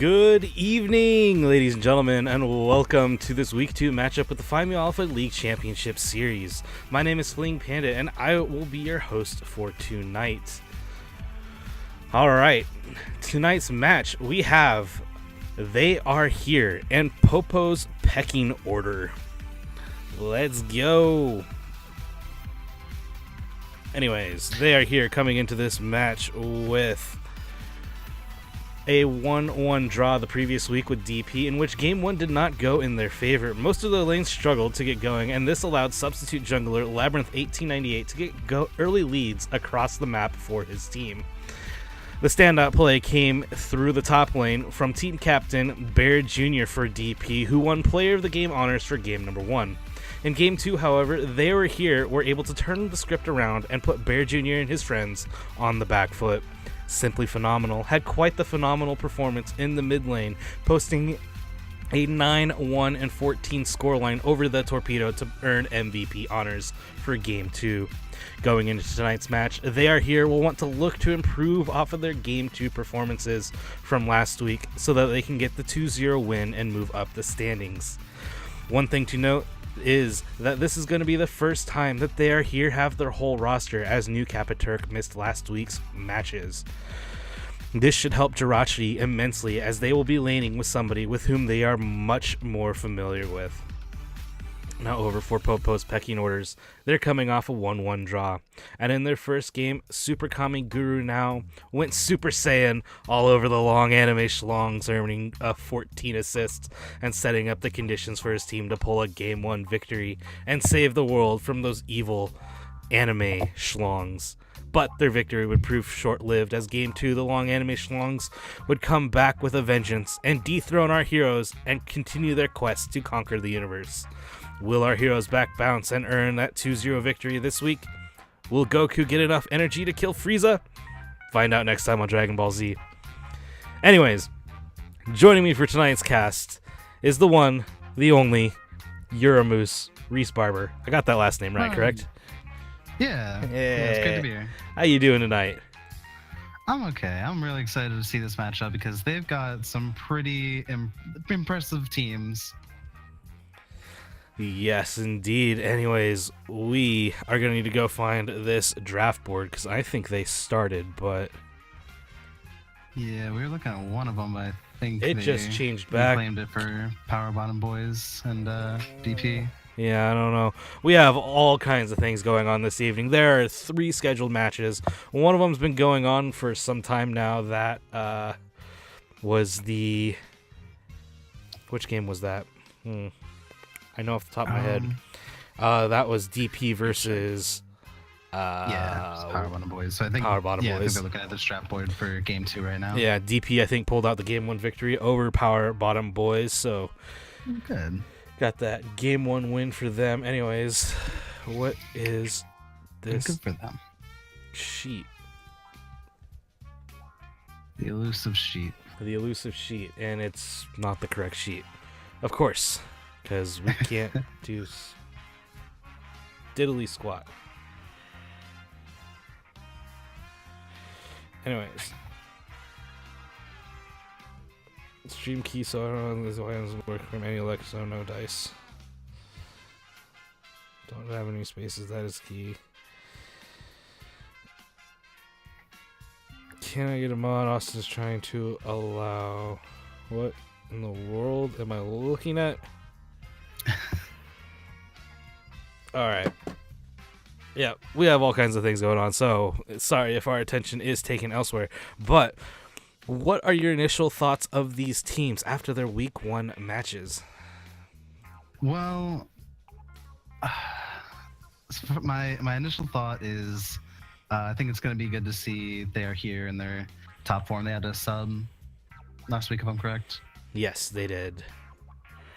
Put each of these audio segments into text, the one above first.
Good evening, ladies and gentlemen, and welcome to this Week 2 matchup with the Find Me Alpha League Championship Series. My name is Fleeing Panda, and I will be your host for tonight. Alright, tonight's match, we have They Are Here and Popo's Pecking Order. Let's go! Anyways, They Are Here coming into this match with a 1-1 draw the previous week with DP, in which Game 1 did not go in their favor. Most of the lanes struggled to get going, and this allowed substitute jungler Labyrinth 1898 to get early leads across the map for his team. The standout play came through the top lane from team captain Bear Jr. for DP, who won Player of the Game honors for Game number 1. In Game 2, however, They Were Here were able to turn the script around and put Bear Jr. and his friends on the back foot. Simply phenomenal. Had quite the phenomenal performance in the mid lane, posting a 9-1 and 14 scoreline over the Torpedo to earn MVP honors for Game 2. Going into tonight's match, They Are Here will want to look to improve off of their Game 2 performances from last week so that they can get the 2-0 win and move up the standings. One thing to note is that this is going to be the first time that They Are Here have their whole roster, as New Capiturk missed last week's matches. This should help Jirachi immensely, as they will be laning with somebody with whom they are much more familiar with. Now over for Popo's Pecking Orders. They're coming off a 1-1 draw, and in their first game, Super Kami Guru now went Super Saiyan all over the long anime schlongs, earning a 14 assists and setting up the conditions for his team to pull a Game 1 victory and save the world from those evil anime schlongs. But their victory would prove short-lived, as Game 2, the long anime schlongs would come back with a vengeance and dethrone our heroes and continue their quest to conquer the universe. Will our heroes back bounce and earn that 2-0 victory this week? Will Goku get enough energy to kill Frieza? Find out next time on Dragon Ball Z. Anyways, joining me for tonight's cast is the one, the only, Uramoose Reese Barber. I got that last name right, correct? Yeah, it's great to be here. How you doing tonight? I'm okay. I'm really excited to see this matchup because they've got some pretty impressive teams. Yes, indeed. Anyways, we are going to need to go find this draft board because I think they started, but yeah, we were looking at one of them, but I think it just changed back. Claimed it for Power Bottom Boys and DP. Yeah, I don't know. We have all kinds of things going on this evening. There are 3 scheduled matches. One of them's been going on for some time now. That was the... Which game was that? I know off the top of my head. That was DP versus... yeah, Power Bottom Boys. So I think, Power Bottom Boys. I think they're looking at the strap board for Game 2 right now. Yeah, DP, I think, pulled out the Game 1 victory over Power Bottom Boys, so... Good. Got that Game 1 win for them. Anyways, what is this Good for them. sheet? The elusive sheet. The elusive sheet, and it's not the correct sheet. Of course, because we can't do diddly squat. Anyways. Stream key, so I don't know if this doesn't work from any luck, so no dice. Don't have any spaces, that is key. Can I get a mod? Austin's trying to allow. What in the world am I looking at? Alright. Yeah, we have all kinds of things going on, so sorry if our attention is taken elsewhere, but what are your initial thoughts of these teams after their Week 1 matches? Well, my initial thought is I think it's going to be good to see They Are Here in their top form. They had a sub last week, if I'm correct. Yes, they did.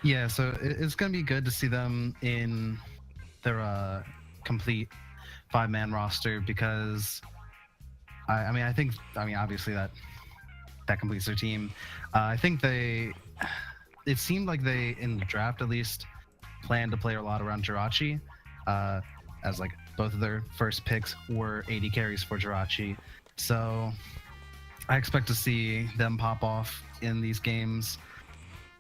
Yeah, so it's going to be good to see them in their complete 5-man roster because, I mean, obviously that completes their team. I think it seemed like they, in the draft at least, planned to play a lot around Jirachi, as like both of their first picks were 80 carries for Jirachi. So I expect to see them pop off in these games.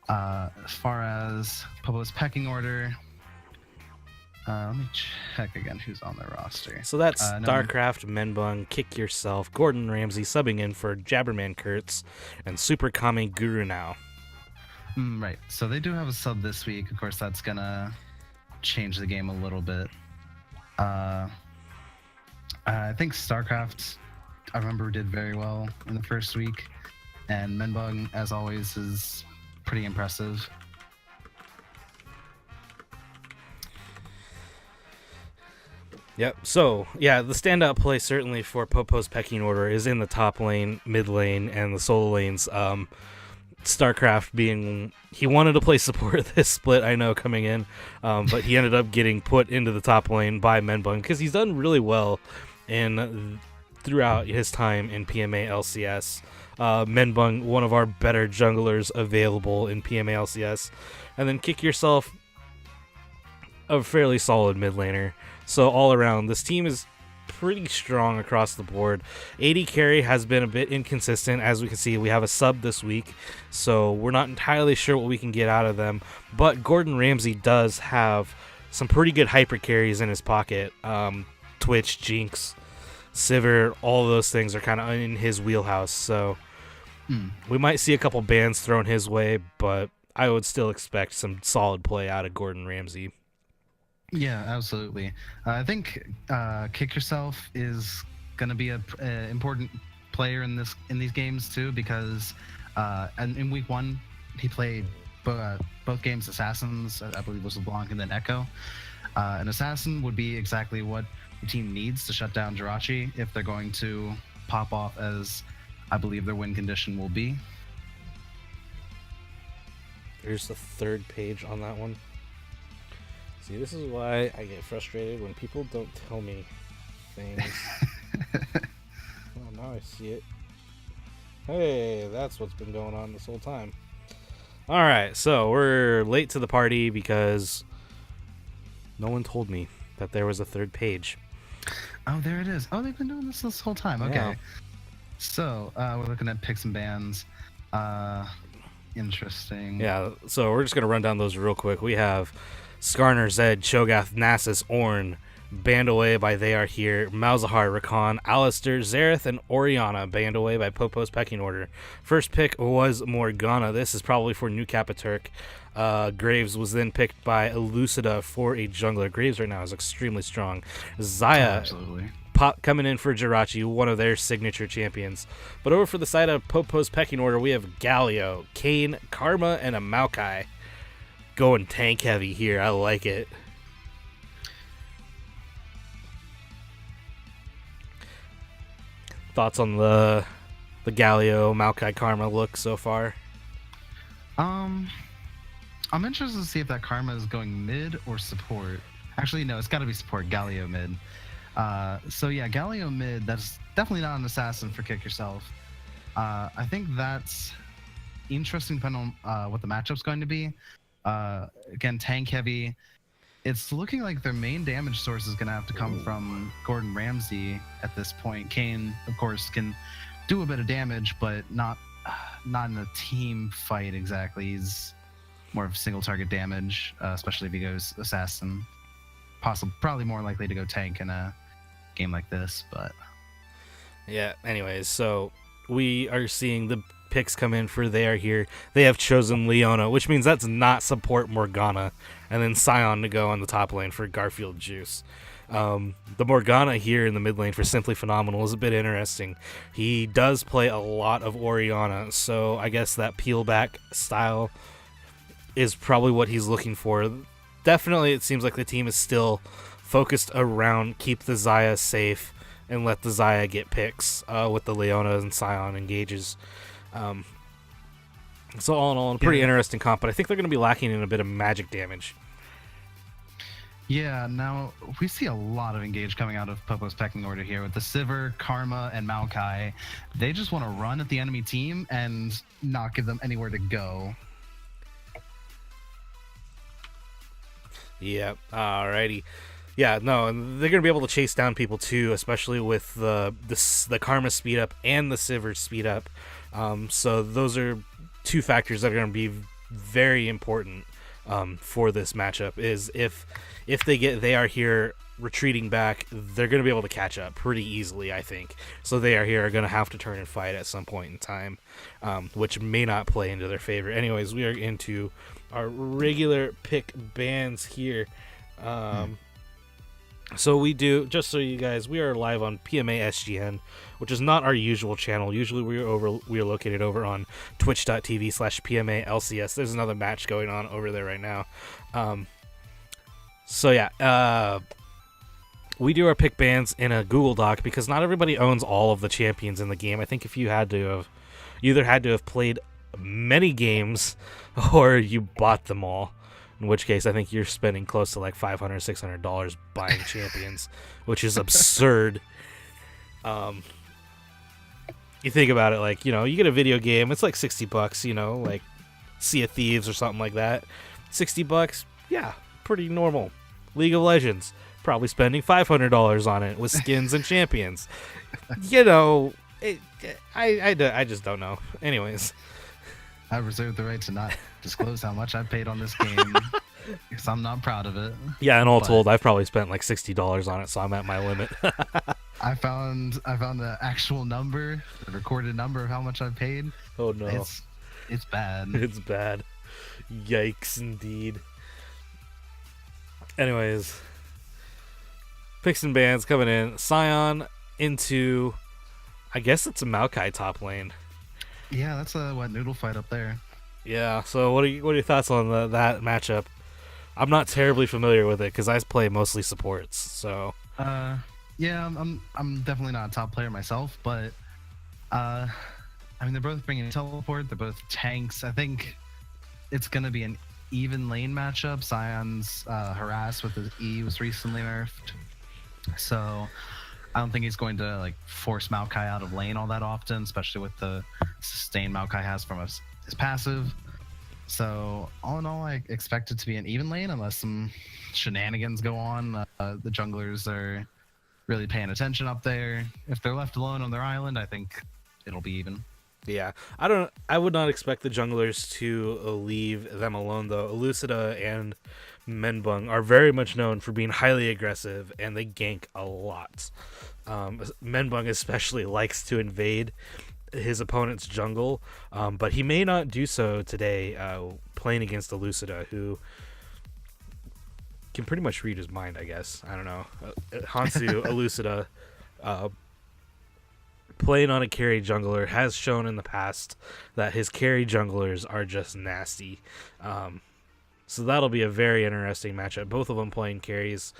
As far as Popo's pecking order, let me check again who's on the roster. So that's Starcraft, Menbung, Kick Yourself, Gordon Ramsay subbing in for Jabberman Kurtz, and Super Kami Guru now. Right. So they do have a sub this week. Of course, that's gonna change the game a little bit. I think Starcraft, I remember, did very well in the first week, and Menbung, as always, is pretty impressive. Yep. So, yeah, the standout play certainly for Popo's pecking order is in the top lane, mid lane, and the solo lanes. Starcraft being, he wanted to play support this split, I know, coming in, but he ended up getting put into the top lane by Menbung because he's done really well throughout his time in PMA LCS. Menbung, one of our better junglers available in PMA LCS. And then Kick Yourself, a fairly solid mid laner. So all around, this team is pretty strong across the board. AD carry has been a bit inconsistent. As we can see, we have a sub this week, so we're not entirely sure what we can get out of them. But Gordon Ramsay does have some pretty good hyper carries in his pocket. Twitch, Jinx, Sivir, all of those things are kind of in his wheelhouse. So we might see a couple bans thrown his way, but I would still expect some solid play out of Gordon Ramsay. Yeah, absolutely. I think Kick Yourself is going to be an important player in these games too, because and in week 1 he played both games assassins. I believe it was LeBlanc and then Echo. An assassin would be exactly what the team needs to shut down Jirachi if they're going to pop off, as I believe their win condition will be. Here's the third page on that one. See, this is why I get frustrated when people don't tell me things. Oh, now I see it. Hey, that's what's been going on this whole time. Alright, so we're late to the party because no one told me that there was a third page. Oh, there it is. Oh, they've been doing this whole time. Okay. Yeah. So, we're looking at picks and bans. Interesting. Yeah, so we're just going to run down those real quick. We have Skarner, Zed, Cho'Gath, Nasus, Ornn, banned away by They Are Here, Malzahar, Rakan, Alistair, Xerath, and Orianna banned away by Popo's pecking order. First pick was Morgana. This is probably for New Capaturk. Graves was then picked by Elucida for a jungler. Graves right now is extremely strong. Xayah coming in for Jirachi, one of their signature champions. But over for the side of Popo's pecking order, we have Galio, Kayn, Karma, and a Maokai. Going tank heavy here. I like it. Thoughts on the Galio Maokai Karma look so far? I'm interested to see if that Karma is going mid or support. Actually, no, it's got to be support. Galio mid. So yeah, Galio mid. That's definitely not an assassin for Kick Yourself. I think that's interesting depending on what the matchup's going to be. Again, tank heavy. It's looking like their main damage source is going to have to come from Gordon Ramsay at this point. Kayn, of course, can do a bit of damage, but not in a team fight exactly. He's more of single target damage, especially if he goes assassin. Probably more likely to go tank in a game like this, but yeah. Anyways, so we are seeing the picks come in for They Are Here. They have chosen Leona, which means that's not support Morgana, and then Sion to go on the top lane for Garfield Juice. The Morgana here in the mid lane for Simply Phenomenal is a bit interesting. He does play a lot of Orianna, so I guess that peel back style is probably what he's looking for. Definitely it seems like the team is still focused around keep the Xayah safe and let the Xayah get picks with the Leona and Sion engages. So all in all, a pretty interesting comp, but I think they're going to be lacking in a bit of magic damage. Yeah, now we see a lot of engage coming out of Popo's pecking order here with the Sivir, Karma, and Maokai. They just want to run at the enemy team and not give them anywhere to go. Yep, alrighty. Yeah, no, and they're gonna be able to chase down people too, especially with the Karma speed up and the Sivir speed up. So those are two factors that are gonna be very important for this matchup. Is if they are here retreating back, they're gonna be able to catch up pretty easily, I think. So they are here are gonna have to turn and fight at some point in time, which may not play into their favor. Anyways, we are into our regular pick bands here. So we do, just so you guys, we are live on PMA SGN, which is not our usual channel. Usually we are located over on twitch.tv/PMA LCS. There's another match going on over there right now. We do our pick bands in a Google Doc because not everybody owns all of the champions in the game. I think if you either had to have played many games or you bought them all. In which case, I think you're spending close to like $500, $600 buying champions, which is absurd. You think about it, like, you get a video game, it's like $60, like Sea of Thieves or something like that. $60, yeah, pretty normal. League of Legends, probably spending $500 on it with skins and champions. I just don't know. Anyways. I reserve the right to not disclose how much I paid on this game because I'm not proud of it. Yeah, and all told, I've probably spent like $60 on it, so I'm at my limit. I found the actual number, the recorded number of how much I paid. Oh no, it's bad. It's bad. Yikes, indeed. Anyways, picks and bans coming in. Scion into, I guess it's a Maokai top lane. Yeah, that's a noodle fight up there. Yeah. So what are your thoughts on that matchup? I'm not terribly familiar with it because I play mostly supports. So. Yeah, I'm definitely not a top player myself, but I mean they're both bringing teleport. They're both tanks. I think it's gonna be an even lane matchup. Scion's harass with his E was recently nerfed, so I don't think he's going to like force Maokai out of lane all that often, especially with the sustain Maokai has from his passive. So all in all, I expect it to be an even lane unless some shenanigans go on. The junglers are really paying attention up there. If they're left alone on their island, I think it'll be even. Yeah, I would not expect the junglers to leave them alone though. Elucida and Menbung are very much known for being highly aggressive, and they gank a lot. Menbung especially likes to invade his opponent's jungle, but he may not do so today playing against Elucida, who can pretty much read his mind, I guess. I don't know. Hansu Elucida playing on a carry jungler has shown in the past that his carry junglers are just nasty. So that'll be a very interesting matchup. Both of them playing carries.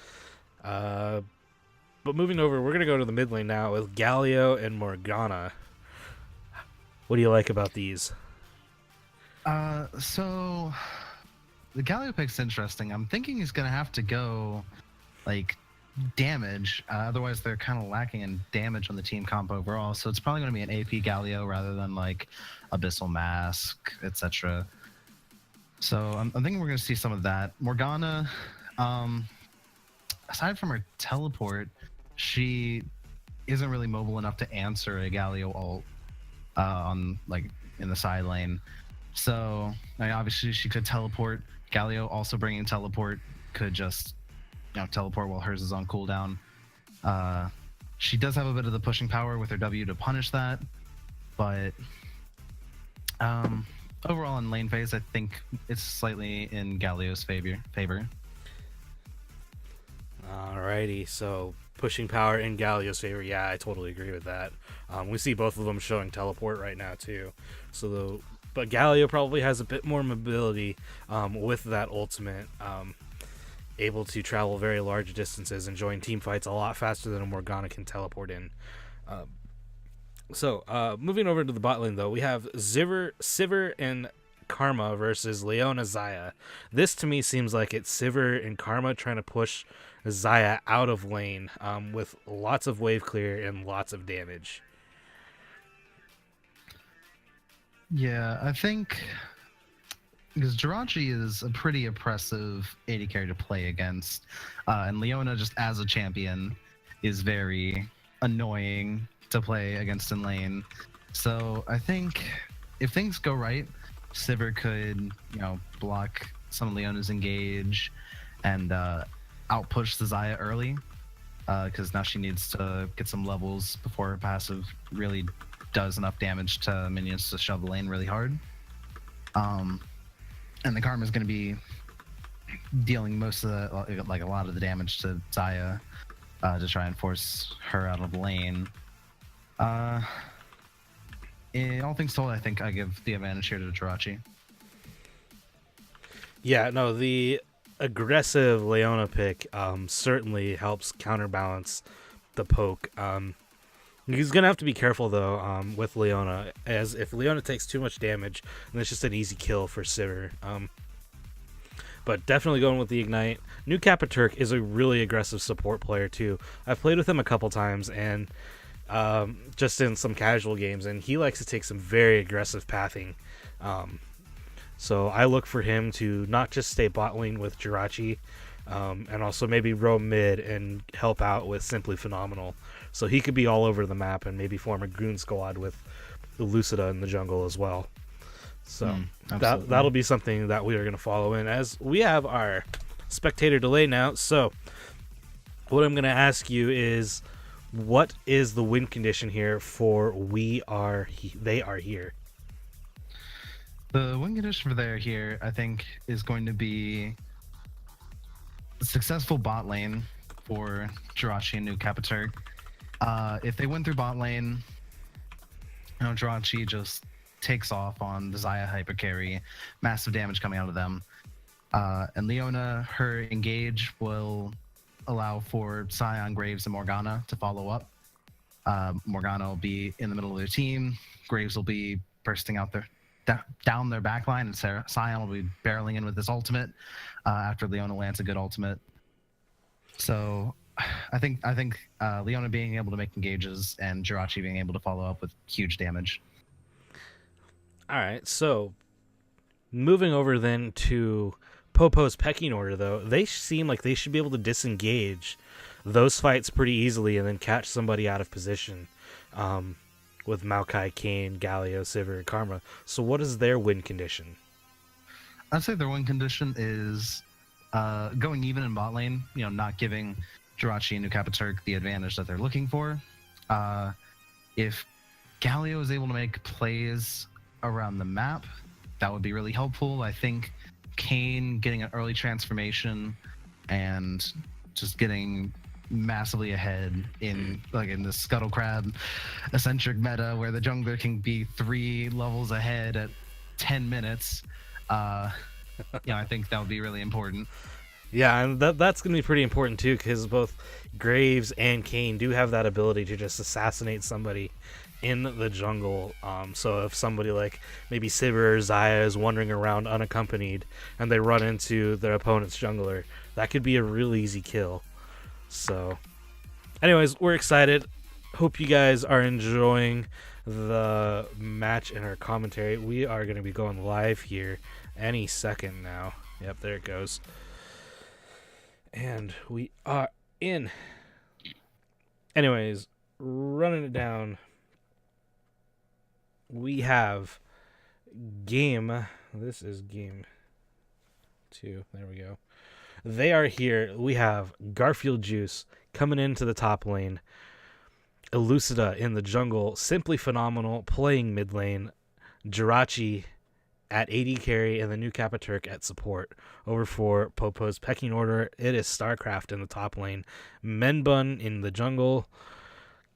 But moving over, we're going to go to the mid lane now with Galio and Morgana. What do you like about these? So the Galio pick's interesting. I'm thinking he's going to have to go like damage. Otherwise, they're kind of lacking in damage on the team comp overall. So it's probably going to be an AP Galio rather than like Abyssal Mask, etc. So I'm thinking we're going to see some of that. Morgana, aside from her teleport, she isn't really mobile enough to answer a Galio ult on like in the side lane. So I mean, obviously she could teleport. Galio also bringing teleport could just teleport while hers is on cooldown. She does have a bit of the pushing power with her W to punish that, but overall in lane phase, I think it's slightly in Galio's favor. Alrighty, so pushing power in Galio's favor. Yeah, I totally agree with that. We see both of them showing teleport right now too. But Galio probably has a bit more mobility with that ultimate, able to travel very large distances and join team fights a lot faster than a Morgana can teleport in. Moving over to the bot lane though, we have Sivir and Karma versus Leona Xayah. This to me seems like it's Sivir and Karma trying to push Xayah out of lane with lots of wave clear and lots of damage. Yeah, I think because Jirachi is a pretty oppressive AD carry to play against, and Leona just as a champion is very annoying to play against in lane. So I think if things go right, Sivir could, block some of Leona's engage and outpush the Xayah early, because now she needs to get some levels before her passive really does enough damage to minions to shove the lane really hard. And the Karma is going to be dealing most of the, like a lot of the damage to Xayah to try and force her out of the lane. In all things told, I think I give the advantage here to Jirachi. Yeah, no, the aggressive Leona pick certainly helps counterbalance the poke. He's going to have to be careful, though, with Leona, as if Leona takes too much damage, then it's just an easy kill for Sivir. But definitely going with the Ignite. New Capaturk is a really aggressive support player, too. I've played with him a couple times, and just in some casual games, and he likes to take some very aggressive pathing. So I look for him to not just stay bot lane with Jirachi, and also maybe roam mid and help out with Simply Phenomenal. So he could be all over the map and maybe form a goon squad with Lucida in the jungle as well. So that'll be something that we are going to follow in, as we have our spectator delay now. So what I'm going to ask you is, what is the win condition here for they are here? The win condition for they are here, I think, is going to be a successful bot lane for Jirachi and New Capaturk. If they win through bot lane, Jirachi just takes off on the Xayah hyper carry, massive damage coming out of them. And Leona, her engage will allow for Sion, Graves, and Morgana to follow up. Morgana will be in the middle of their team. Graves will be bursting out down their backline, and Sion will be barreling in with his ultimate after Leona lands a good ultimate. So I think Leona being able to make engages and Jirachi being able to follow up with huge damage. All right, so moving over then to Popo's pecking order, though, they seem like they should be able to disengage those fights pretty easily and then catch somebody out of position with Maokai, Kayn, Galio, Sivir, and Karma. So what is their win condition? I'd say their win condition is going even in bot lane, not giving Jirachi and New Capaturk the advantage that they're looking for. If Galio is able to make plays around the map, that would be really helpful. I think Kayn getting an early transformation and just getting massively ahead in the Scuttle Crab eccentric meta where the jungler can be 3 levels ahead at 10 minutes. I think that would be really important. Yeah, and that's going to be pretty important too, because both Graves and Kayn do have that ability to just assassinate somebody in the jungle. So if somebody like maybe Sivir or Xayah is wandering around unaccompanied and they run into their opponent's jungler, that could be a real easy kill. So anyways, we're excited. Hope you guys are enjoying the match and our commentary. We are going to be going live here any second now. Yep, there it goes. And we are in. Anyways, running it down, we have game. This is game 2. There we go. They are here. We have Garfield Juice coming into the top lane. Elucida in the jungle. Simply Phenomenal playing mid lane. Jirachi at AD carry and the New Capaturk at support. Over for Popo's pecking order, it is StarCraft in the top lane. Menbun in the jungle.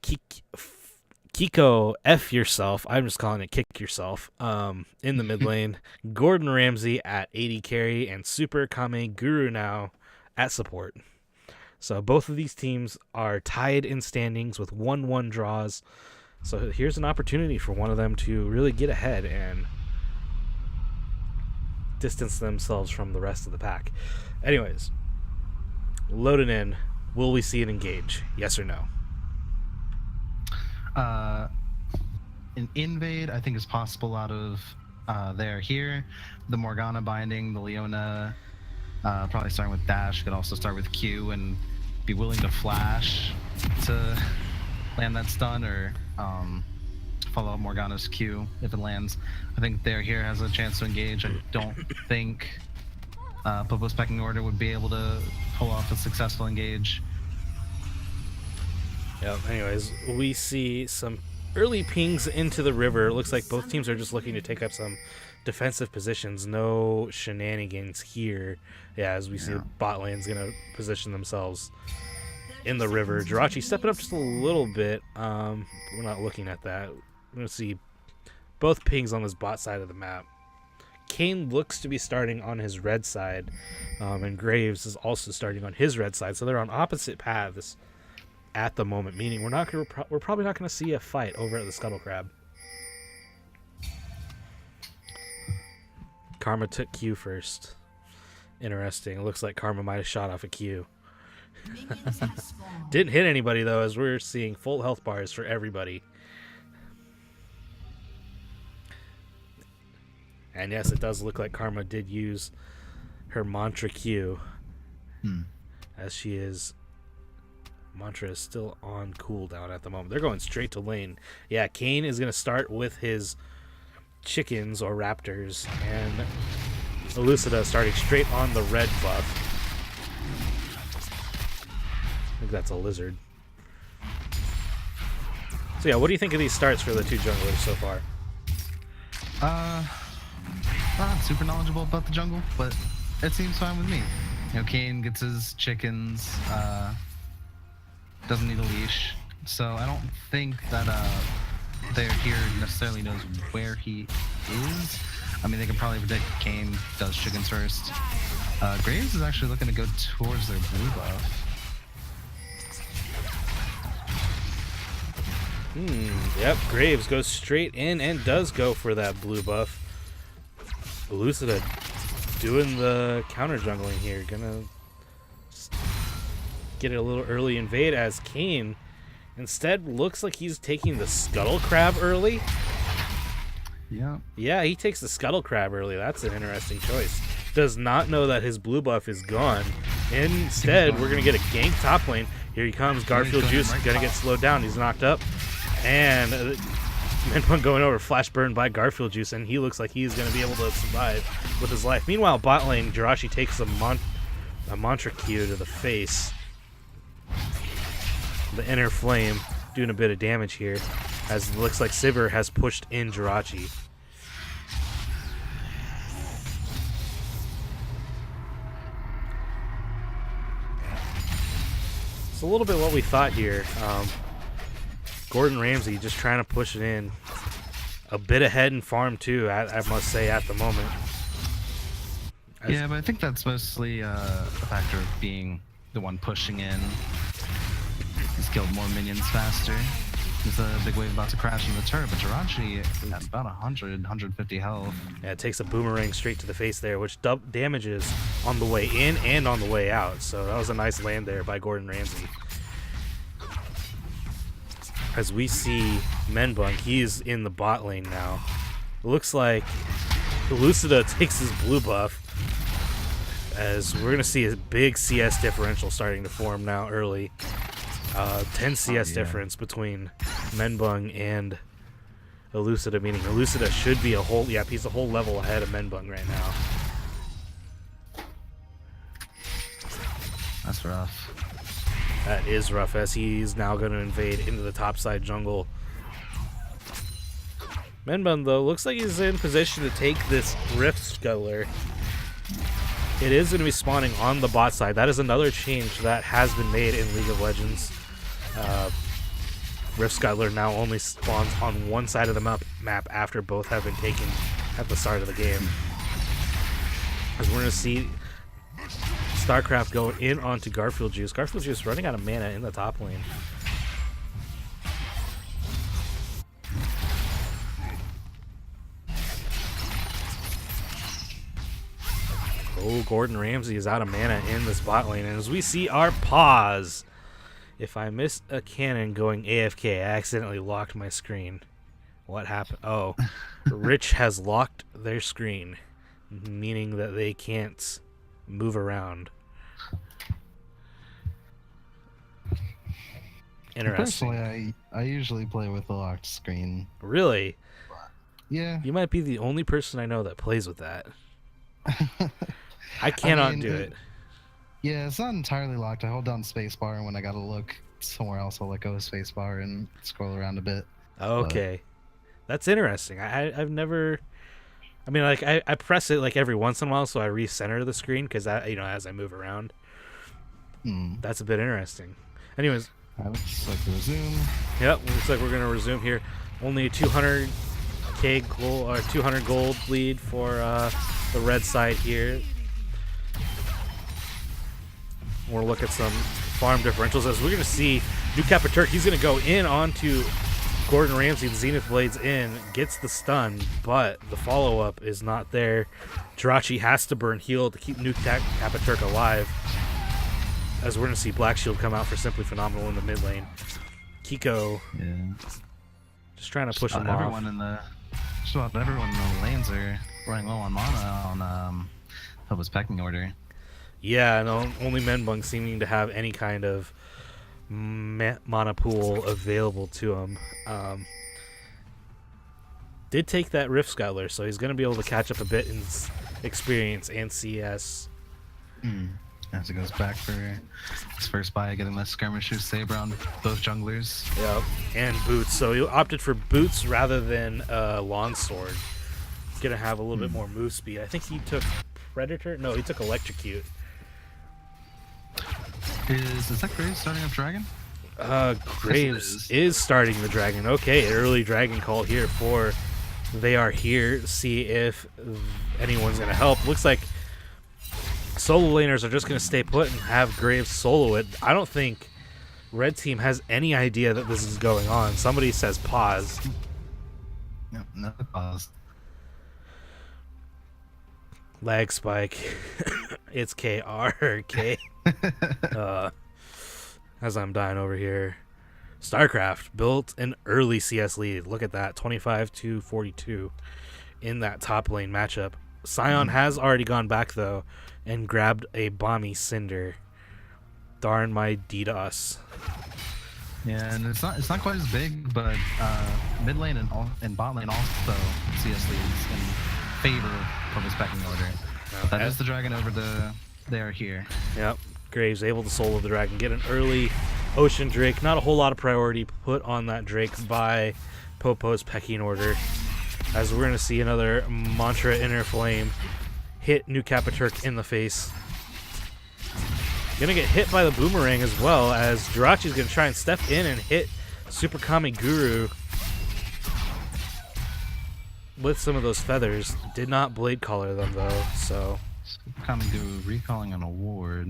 Kiko, F yourself. I'm just calling it kick yourself. In the mid lane. Gordon Ramsay at AD carry and Super Kame Guru now at support. So both of these teams are tied in standings with 1-1 draws. So here's an opportunity for one of them to really get ahead and distance themselves from the rest of the pack. Anyways, loading in. Will we see an engage? Yes or no? An invade, I think, is possible out of They're here. The Morgana binding, the Leona, probably starting with dash, could also start with Q and be willing to flash to land that stun, or follow up Morgana's Q if it lands. I think They're here has a chance to engage. I don't think Popo's pecking order would be able to pull off a successful engage. Yep. Anyways, we see some early pings into the river. It looks like both teams are just looking to take up some defensive positions. No shenanigans here. Yeah, as we see bot lane's going to position themselves in the river. Jirachi stepping up just a little bit. We're not looking at that. We're going to see both pings on this bot side of the map. Kane looks to be starting on his red side, and Graves is also starting on his red side. So they're on opposite paths at the moment, meaning we're probably not going to see a fight over at the Scuttle Crab. Karma took Q first. Interesting. It looks like Karma might have shot off a Q. Didn't hit anybody though, as we're seeing full health bars for everybody. And yes, it does look like Karma did use her mantra Q, as she is. Mantra is still on cooldown at the moment. They're going straight to lane. Yeah, Kane is going to start with his chickens or raptors, and Elucida starting straight on the red buff. I think that's a lizard. So yeah, what do you think of these starts for the two junglers so far? Not super knowledgeable about the jungle, but it seems fine with me. You know, Kane gets his chickens, doesn't need a leash, so I don't think that They're here necessarily knows where he is. I mean, they can probably predict Kane does chickens first. Graves is actually looking to go towards their blue buff. Yep, Graves goes straight in and does go for that blue buff. Elucida doing the counter jungling here. Gonna get it a little early invade, as Kane instead looks like he's taking the Scuttle Crab early. Yeah, he takes the Scuttle Crab early. That's an interesting choice. Does not know that his blue buff is gone. Instead, we're going to get a gank top lane. Here he comes. Garfield Juice going to get slowed down. He's knocked up. And Minpun going over, flash burn by Garfield Juice, and he looks like he's going to be able to survive with his life. Meanwhile, bot lane, Jirachi takes a mantra Q to the face. The inner flame doing a bit of damage here, as it looks like Sivir has pushed in Jirachi. It's a little bit what we thought here. Gordon Ramsay just trying to push it in. A bit ahead in farm too, I must say, at the moment. Yeah, but I think that's mostly a factor of being the one pushing in. He's killed more minions faster. There's a big wave about to crash in the turret, but Jirachi has about 150 health. Yeah, it takes a boomerang straight to the face there, which damages on the way in and on the way out. So that was a nice land there by Gordon Ramsay. As we see Menbung, he's in the bot lane now. It looks like Elucida takes his blue buff, as we're going to see a big CS differential starting to form now early. 10 CS difference between Menbung and Elucida, meaning Elucida should be he's a whole level ahead of Menbung right now. That's rough. That is rough, as he's now going to invade into the topside jungle. Menbun, though, looks like he's in position to take this Rift Scuttler. It is going to be spawning on the bot side. That is another change that has been made in League of Legends. Rift Scuttler now only spawns on one side of the map after both have been taken at the start of the game. As we're going to see StarCraft go in onto Garfield Juice. Garfield Juice running out of mana in the top lane. Oh, Gordon Ramsay is out of mana in this bot lane. And as we see our pause, if I missed a cannon going AFK, I accidentally locked my screen. What happened? Oh, Rich has locked their screen, meaning that they can't move around. Interesting. Personally, I usually play with a locked screen. Really? Yeah. You might be the only person I know that plays with that. I cannot do it. Yeah, it's not entirely locked. I hold down spacebar, and when I gotta look somewhere else, I'll let go of spacebar and scroll around a bit. Okay. That's interesting. I've never... I mean, like, I press it, like, every once in a while, so I recenter the screen, because, as I move around. That's a bit interesting. Anyways... looks like resume. Yep, looks like we're going to resume here. Only 200k gold, or 200 gold lead for the red side here. We'll look at some farm differentials as we're going to see New Capaturk. He's going to go in onto Gordon Ramsay. The Zenith Blade's in, gets the stun, but the follow-up is not there. Jirachi has to burn heal to keep New Capaturk alive. As we're going to see Black Shield come out for Simply Phenomenal in the mid lane. Kiko just trying to push him off. Just about everyone in the lanes are running low on mana on Hubba's pecking order. Yeah, and only Menbung seeming to have any kind of mana pool available to him. Did take that Rift Scuttler, so he's going to be able to catch up a bit in experience and CS. As it goes back for his first buy, getting the Skirmisher Saber on both junglers. Yep, and Boots. So he opted for Boots rather than Longsword. He's going to have a little bit more move speed. I think he took Predator? No, he took Electrocute. Is that Graves starting up Dragon? Graves is starting the Dragon. Okay, early Dragon call here for They Are Here. See if anyone's going to help. Looks like solo laners are just going to stay put and have Graves solo it. I don't think Red Team has any idea that this is going on. Somebody says pause. No pause. Lag spike. It's KRK. As I'm dying over here. StarCraft built an early CS lead. Look at that. 25-42 in that top lane matchup. Sion has already gone back, though, and grabbed a Bomby Cinder. Darn my DDoS. Yeah, and it's not quite as big, but mid lane and bot lane also CS leads in favor of his pecking order. That is the Dragon over They Are Here. Yep. Graves able to solo the Dragon, get an early Ocean Drake. Not a whole lot of priority put on that Drake by Popo's pecking order. As we're going to see another Mantra Inner Flame hit New Capaturk in the face. Gonna get hit by the Boomerang as well, as Jirachi's going to try and step in and hit Super Kami Guru with some of those feathers. Did not Blade Collar them, though, so... Super Kami Guru recalling an award.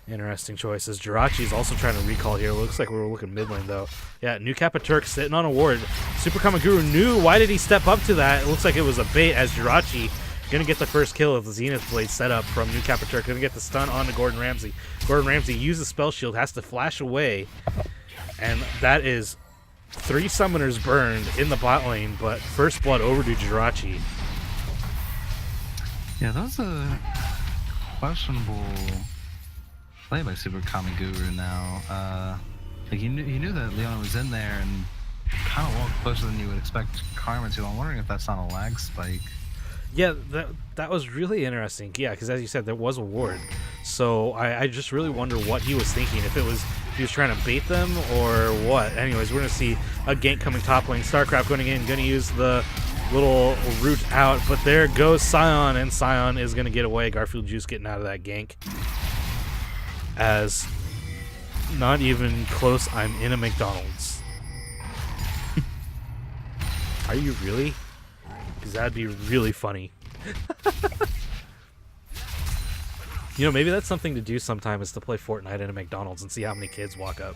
Interesting choices. Jirachi's also trying to recall here. Looks like we're looking mid lane, though. Yeah, New Capaturk sitting on a ward. Super Kamaguru knew. Why did he step up to that? It looks like it was a bait, as Jirachi going to get the first kill of the Zenith Blade setup from New Capaturk. Going to get the stun onto Gordon Ramsay. Gordon Ramsay uses Spell Shield, has to flash away. And that is 3 summoners burned in the bot lane, but first blood over to Jirachi. Yeah, that was a questionable play by Super Kami Guru now. Like he knew that Leona was in there and kind of walked closer than you would expect Karma to. I'm wondering if that's not a lag spike. Yeah, that was really interesting. Yeah, because as you said, there was a ward. So I just really wonder what he was thinking. If he was trying to bait them or what. Anyways, we're going to see a gank coming top lane. StarCraft going in, going to use the little route out. But there goes Sion, and Sion is going to get away. Garfield Juice getting out of that gank. As not even close, I'm in a McDonald's. Are you really? Because that'd be really funny. You know, maybe that's something to do sometime, is to play Fortnite in a McDonald's and see how many kids walk up.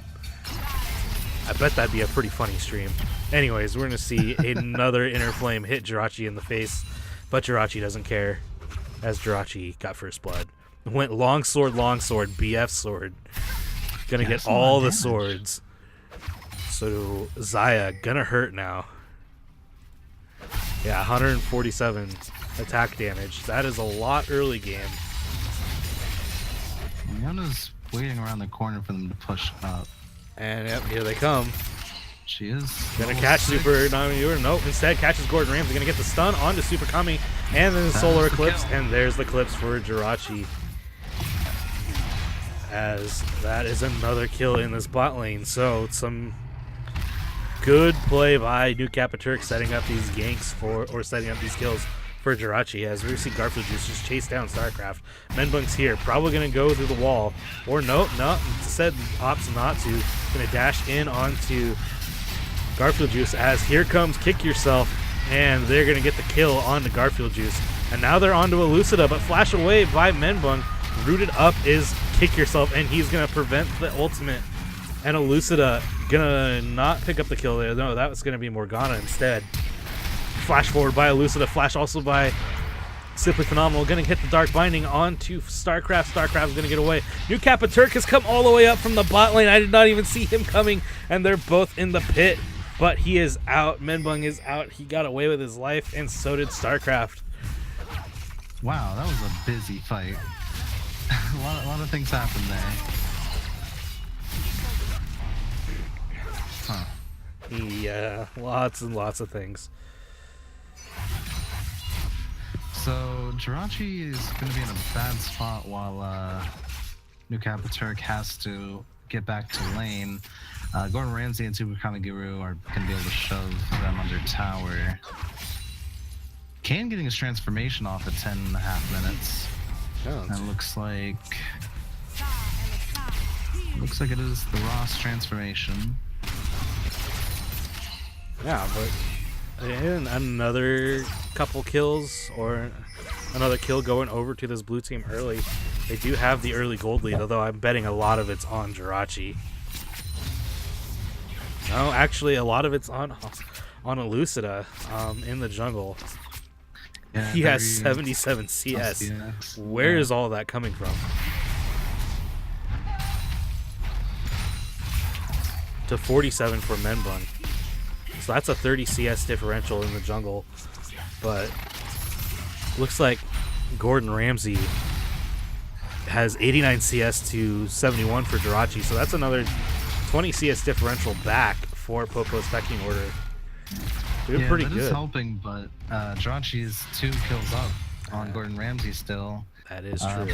I bet that'd be a pretty funny stream. Anyways, we're going to see another Inner Flame hit Jirachi in the face, but Jirachi doesn't care, as Jirachi got first blood. Went longsword, BF sword. Gonna get all the swords. So Zaya gonna hurt now. Yeah, 147 attack damage. That is a lot early game. Leona's waiting around the corner for them to push up. And yep, here they come. She is Gonna catch 6. Super Nami. Nope, instead catches Gordon Ramsay. Gonna get the stun onto Super Kami. And then the Solar Eclipse. And there's the Eclipse for Jirachi. As that is another kill in this bot lane. So some good play by New Capaturk setting up these ganks or setting up these kills for Jirachi, as we see Garfield Juice just chase down StarCraft. Menbunk's here, probably going to go through the wall. Or no, instead opts not to. Going to dash in onto Garfield Juice, as here comes Kick Yourself, and they're going to get the kill onto Garfield Juice. And now they're onto Elucida, but flash away by Menbunk. Rooted up is Kick Yourself, and he's going to prevent the ultimate. And Elucida going to not pick up the kill there. No, that was going to be Morgana instead. Flash forward by Elucida, flash also by Simply Phenomenal. Going to hit the Dark Binding onto StarCraft. StarCraft is going to get away. New Capaturk has come all the way up from the bot lane. I did not even see him coming, and they're both in the pit. But he is out. Menbung is out. He got away with his life, and so did StarCraft. Wow, that was a busy fight. a lot of things happened there. Huh. Yeah, lots and lots of things. So Jirachi is going to be in a bad spot while New Capaturk has to get back to lane. Gordon Ramsay and Super Kamiguru are going to be able to shove them under tower. Kane getting his transformation off at 10.5 minutes. Oh, and looks like it is the Ross transformation. Yeah, but and another couple kills or another kill going over to this blue team early. They do have the early gold lead, although I'm betting a lot of it's on Jirachi. No, actually, a lot of it's on Elucida in the jungle. Yeah, he has 77 CS. Where is all that coming from? To 47 for Menbun. So that's a 30 CS differential in the jungle. But looks like Gordon Ramsay has 89 CS to 71 for Jirachi. So that's another 20 CS differential back for Popo's pecking order. Doing pretty good. That is helping, but Jirachi is 2 kills up on Gordon Ramsay still. That is true.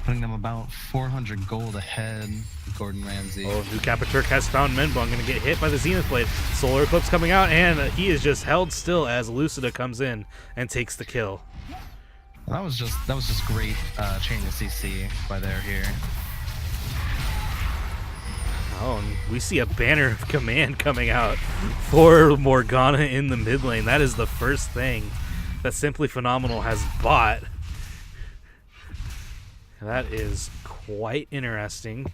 Putting them about 400 gold ahead, Gordon Ramsay. Oh, New Capaturk has found Menbun, going to get hit by the Zenith Blade. Solar Eclipse coming out, and he is just held still as Elucida comes in and takes the kill. That was just great chaining the CC by there here. Oh, and we see a banner of command coming out for Morgana in the mid lane. That is the first thing that Simply Phenomenal has bought. That is quite interesting.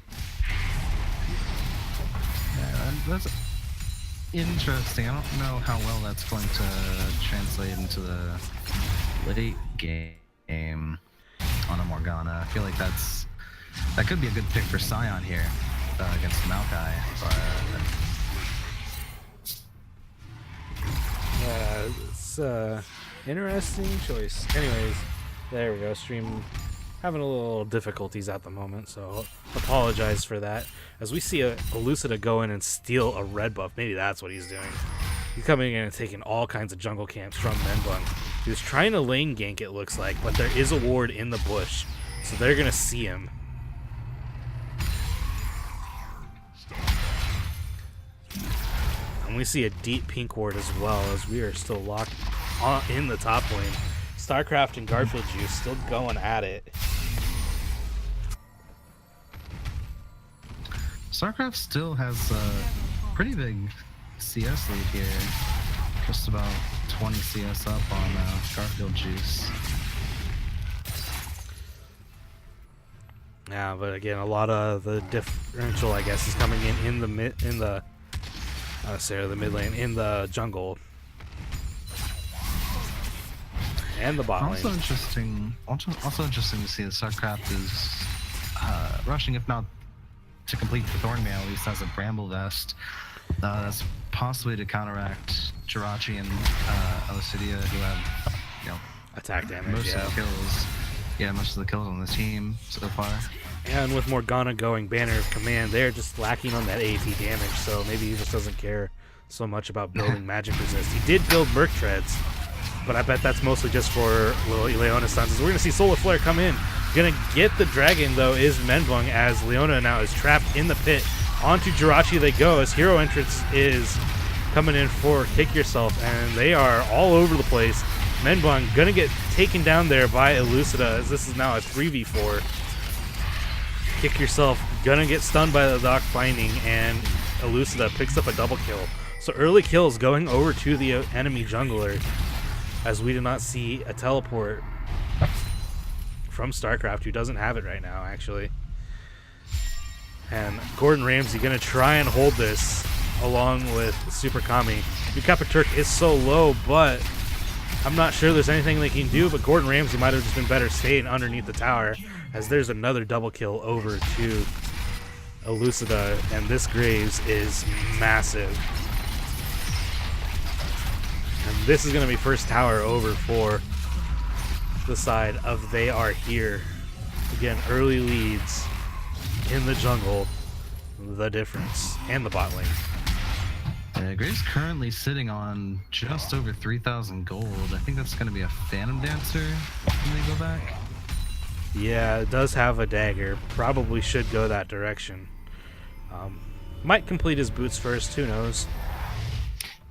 Yeah, that's interesting. I don't know how well that's going to translate into the late game on a Morgana. I feel like that could be a good pick for Sion here against Maokai. Yeah, it's interesting choice. Anyways, there we go. Stream having a little difficulties at the moment, so apologize for that. As we see a Elucida go in and steal a red buff. Maybe that's what he's doing. He's coming in and taking all kinds of jungle camps from Menbun. He was trying to lane gank, it looks like, but there is a ward in the bush, so they're going to see him. And we see a deep pink ward as well, as we are still locked in the top lane. StarCraft and Garfield Juice still going at it. StarCraft still has a pretty big CS lead here. Just about 20 CS up on Garfield Juice. Yeah, but again, a lot of the differential, I guess, is coming in the mid lane, in the jungle. And the bot lane. Also interesting to see that StarCraft is rushing, if not to complete the Thornmail, at least has a Bramble Vest. That's possibly to counteract Jirachi and Elicidia, who have, you know, Attack damage, most of the kills. Yeah, most of the kills on the team so far. And with Morgana going Banner of Command, they're just lacking on that AT damage, so maybe he just doesn't care so much about building magic resist. He did build Merc Treads, but I bet that's mostly just for Leona's stuns. We're going to see Solar Flare come in. Going to get the dragon, though, is Menbung, as Leona now is trapped in the pit. Onto Jirachi they go, as Hero Entrance is coming in for Kick Yourself, and they are all over the place. Menbung going to get taken down there by Elucida, as this is now a 3v4. Kick Yourself going to get stunned by the Doc Binding, and Elucida picks up a double kill. So early kills going over to the enemy jungler, as we do not see a teleport from StarCraft, who doesn't have it right now, actually. And Gordon Ramsay going to try and hold this along with Super Kami. Turk is so low, but I'm not sure there's anything they can do, but Gordon Ramsay might have just been better staying underneath the tower, as there's another double kill over to Elucida, and this Graves is massive. And this is going to be first tower over for the side of They Are Here. Again, early leads in the jungle, the difference, and the bot lane. Graves currently sitting on just over 3,000 gold. I think that's going to be a Phantom Dancer when they go back. Yeah, it does have a dagger. Probably should go that direction. Might complete his boots first, who knows?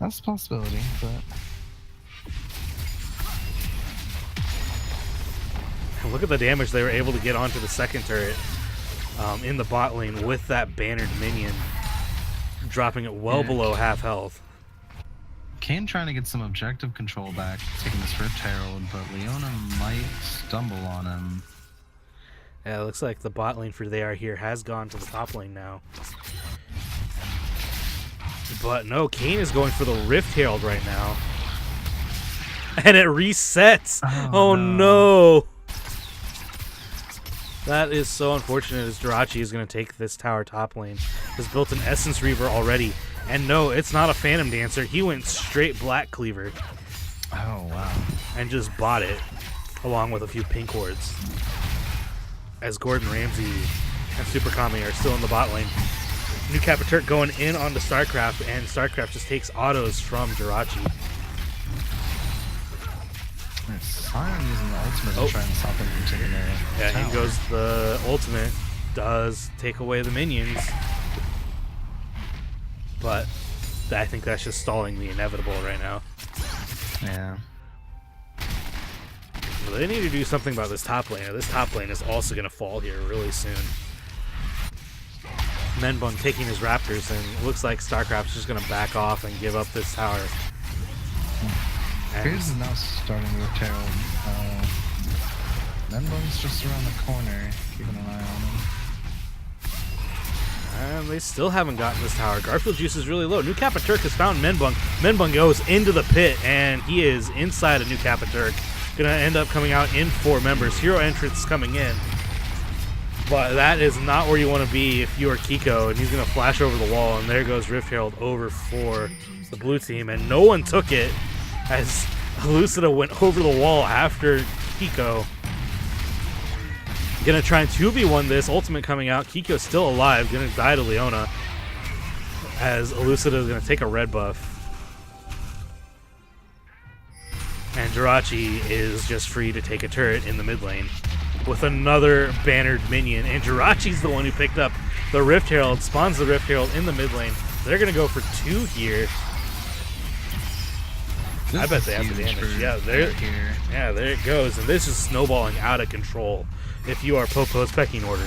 That's a possibility, but... Look at the damage they were able to get onto the second turret in the bot lane with that bannered minion, dropping it well below half health. Kane trying to get some objective control back, taking this Rift Herald, but Leona might stumble on him. Yeah, it looks like the bot lane for They Are Here has gone to the top lane now. But no, Kane is going for the Rift Herald right now. And it resets! Oh no! That is so unfortunate, as Jirachi is going to take this tower top lane. Has built an Essence Reaver already. And no, it's not a Phantom Dancer. He went straight Black Cleaver. Oh, wow. And just bought it, along with a few pink wards. As Gordon Ramsay and Super Kami are still in the bot lane. New Turk going in onto StarCraft, and StarCraft just takes autos from Jirachi. Sion using the ultimate to try and stop him from taking a Yeah, tower. in goes the ultimate. Does take away the minions. But I think that's just stalling the inevitable right now. Yeah. Well, they need to do something about this top lane. This top lane is also going to fall here really soon. Menbung taking his Raptors, and looks like StarCraft's just going to back off and give up this tower. Graves is now starting with Herald. Menbung's just around the corner, keeping an eye on him. And they still haven't gotten this tower. Garfield juice is really low. New Turk has found Menbung. Menbung goes into the pit, and he is inside of New Turk. Gonna end up coming out in 4 members. Hero entrance coming in. But that is not where you want to be if you are Kiko, and he's gonna flash over the wall, and there goes Rift Herald over for the blue team, and no one took it as Elucida went over the wall after Kiko. Gonna try and 2v1 this. Ultimate coming out. Kiko's still alive. Gonna die to Leona, as Elucida is gonna take a red buff. And Jirachi is just free to take a turret in the mid lane with another bannered minion. And Jirachi's the one who picked up the Rift Herald, spawns the Rift Herald in the mid lane. They're gonna go for 2 here. I bet they have the damage. Yeah, there it goes. And this is snowballing out of control if you are Popo's pecking order.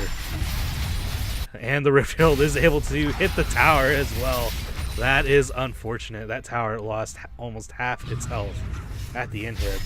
And the Rift Herald is able to hit the tower as well. That is unfortunate. That tower lost almost half its health at the end hit.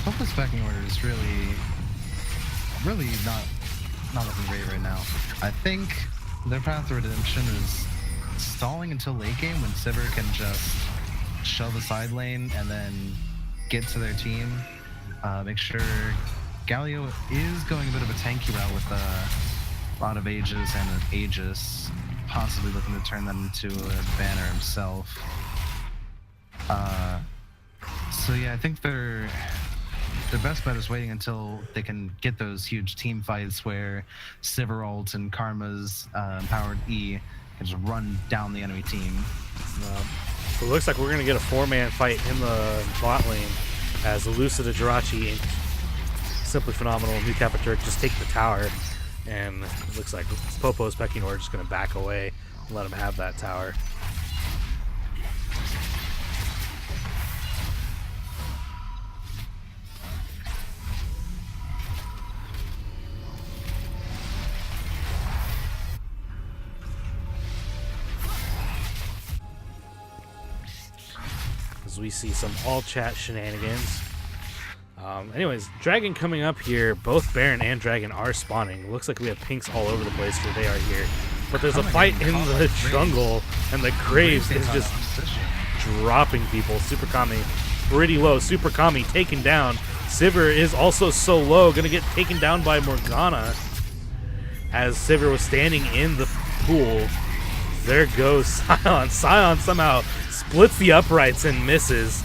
Popo's pecking order is really not looking great right now. I think their path to redemption is stalling until late game when Sivir can just shove the side lane and then get to their team. Make sure Galio is going a bit of a tanky route with a lot of Aegis and an Aegis, possibly looking to turn them into a banner himself. So yeah, I think their best bet is waiting until they can get those huge team fights where Sivir ult and Karma's empowered E can just run down the enemy team. So it looks like we're going to get a 4-man fight in the bot lane as Elucida, Jirachi, and Simply Phenomenal, New Capaturk just take the tower, and it looks like Popo's pecking order just going to back away and let him have that tower. We see some all chat shenanigans. Anyways, Dragon coming up here. Both Baron and Dragon are spawning. Looks like we have pinks all over the place where they are here. But there's a fight in the jungle, and the Graves is just dropping people. Super Kami pretty low. Super Kami taken down. Sivir is also so low, gonna get taken down by Morgana as Sivir was standing in the pool. There goes Sion. Sion somehow splits the uprights and misses.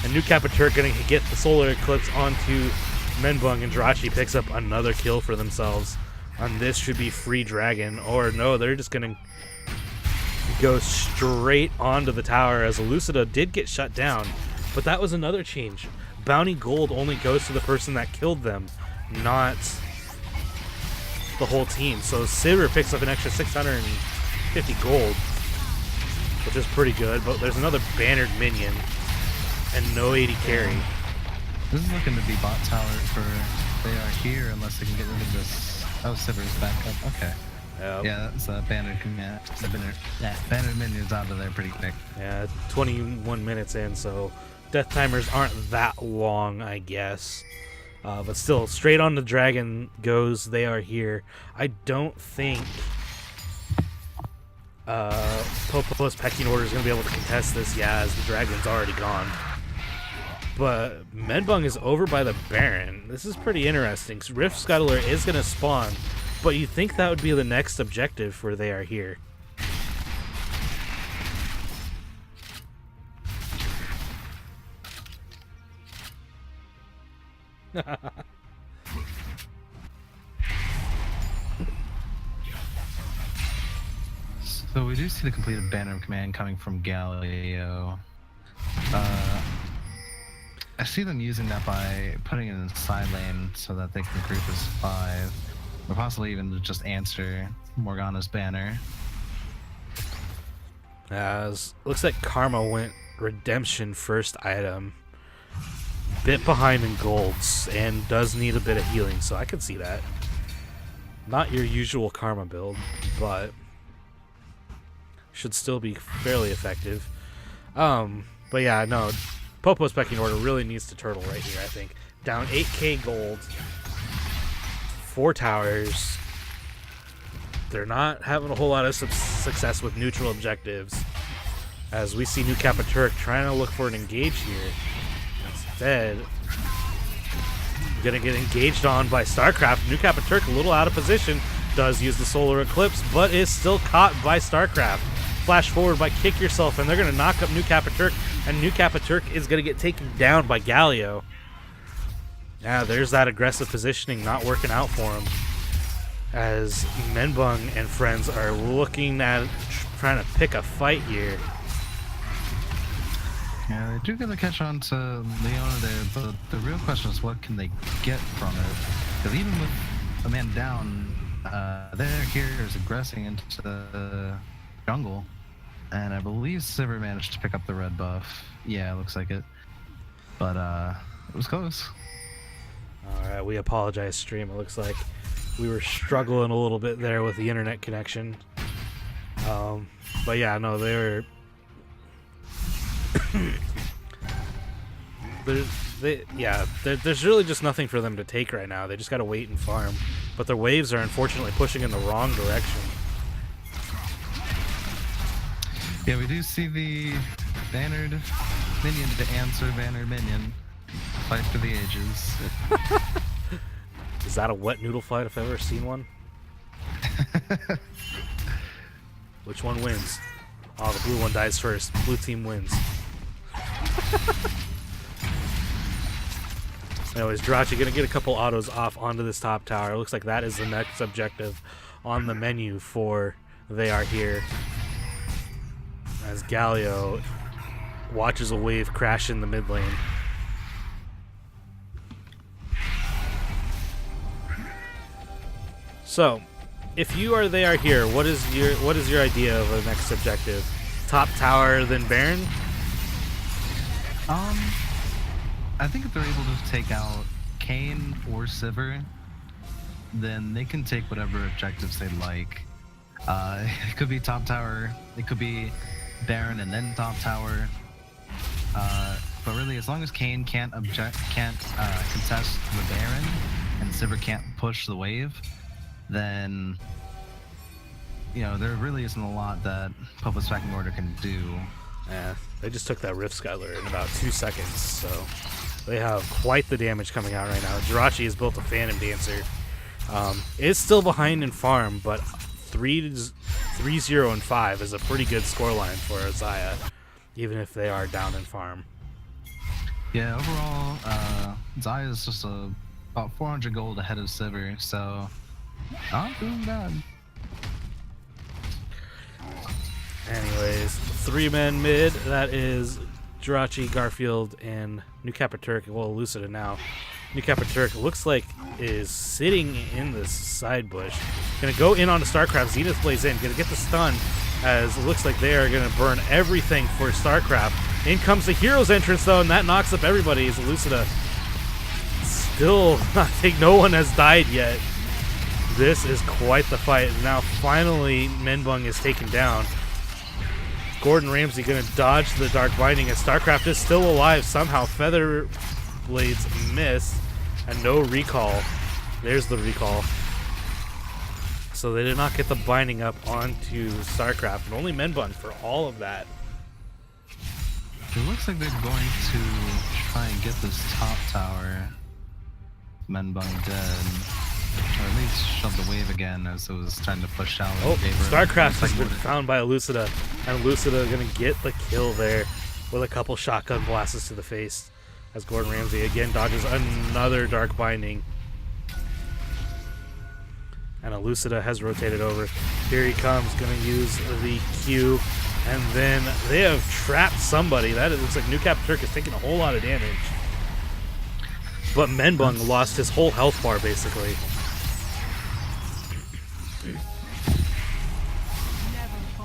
And New Capaturk going to get the Solar Eclipse onto Menbung, and Jirachi picks up another kill for themselves. And this should be free Dragon. Or no, they're just going to go straight onto the tower as Elucida did get shut down. But that was another change. Bounty Gold only goes to the person that killed them, not the whole team. So Sivir picks up an extra 650 gold, which is pretty good, but there's another bannered minion and no AD carry. This is looking to be bot tower for they are here unless they can get rid of this. Oh, Sivir's back up. Okay. Yep. Yeah, that's a bannered command. Bannered minion's out of there pretty quick. Yeah, 21 minutes in, so death timers aren't that long, I guess. But still, straight on the Dragon goes. They are here. I don't think Popo's pecking order is going to be able to contest this, as the Dragon's already gone. But Menbung is over by the Baron. This is pretty interesting. Rift Scuttler is going to spawn, but you think that would be the next objective for They Are Here. So we do see the completed banner of command coming from Galio. I see them using that by putting it in the side lane so that they can group as 5, or possibly even just answer Morgana's banner. As looks like Karma went redemption first item, bit behind in golds, and does need a bit of healing, so I can see that. Not your usual Karma build, but should still be fairly effective. But yeah, no, Popo's pecking order really needs to turtle right here, I think. Down 8k gold, 4 towers. They're not having a whole lot of success with neutral objectives, as we see New Capaturk trying to look for an engage here. Instead, gonna get engaged on by StarCraft. New Capaturk a little out of position, does use the Solar Eclipse, but is still caught by StarCraft. Flash forward by Kick Yourself, and they're going to knock up New Capaturk, and New Capaturk is going to get taken down by Galio. Yeah, there's that aggressive positioning not working out for him, as Menbung and friends are looking at trying to pick a fight here. Yeah, they do get the catch on to Leona there, but the real question is what can they get from it? Because even with a man down, their hero is aggressing into the jungle. And I believe Sivir managed to pick up the red buff. Yeah, it looks like it. But it was close. Alright, we apologize, stream. It looks like we were struggling a little bit there with the internet connection. But yeah, no, they were there's really just nothing for them to take right now. They just got to wait and farm. But their waves are unfortunately pushing in the wrong direction. Yeah, we do see the bannered minion to answer bannered minion. Fight for the ages. Is that a wet noodle fight if I've ever seen one? Which one wins? Oh, the blue one dies first. Blue team wins. Anyways, Jirachi gonna get a couple autos off onto this top tower. It looks like that is the next objective on the menu for They Are Here. As Galio watches a wave crash in the mid lane. So, if you are They Are Here, what is your idea of the next objective? Top tower, then Baron? I think if they're able to take out Kayn or Sivir, then they can take whatever objectives they like. It could be top tower, it could be Baron and then top tower. But really, as long as Kayn can't contest the Baron and Sivir can't push the wave, then there really isn't a lot that Public Pecking Order can do. Yeah, they just took that Rift Skyler in about 2 seconds, so they have quite the damage coming out right now. Jirachi has built a Phantom Dancer. It's still behind in farm, but 3-0 and 5 is a pretty good scoreline for Xayah, even if they are down in farm. Yeah, overall, Xayah is just about 400 gold ahead of Sivir, so not doing bad. Anyways, 3-man mid. That is Jirachi, Garfield, and New Capiturk. Well, Lucida now. New Capiturk looks like is sitting in the side bush. Gonna go in on the StarCraft. Zenith plays in. Gonna get the stun, as it looks like they are gonna burn everything for StarCraft. In comes the Heroes entrance though, and that knocks up everybody. As Lucida still, I think no one has died yet. This is quite the fight. Now finally, Menbung is taken down. Gordon Ramsay gonna dodge the Dark Binding as StarCraft is still alive somehow. Feather Blades miss and no recall. There's the recall. So they did not get the binding up onto StarCraft, and only Menbun for all of that. It looks like they're going to try and get this top tower. Menbun dead. Or at least shove the wave again as it was trying to push out. Oh, StarCraft has been found by Lucida, and Lucida gonna get the kill there with a couple shotgun blasts to the face as Gordon Ramsay again dodges another Dark Binding. And Lucida has rotated over. Here he comes, gonna use the Q, and then they have trapped somebody. That it looks like New Capiturk is taking a whole lot of damage. But Menbung lost his whole health bar basically.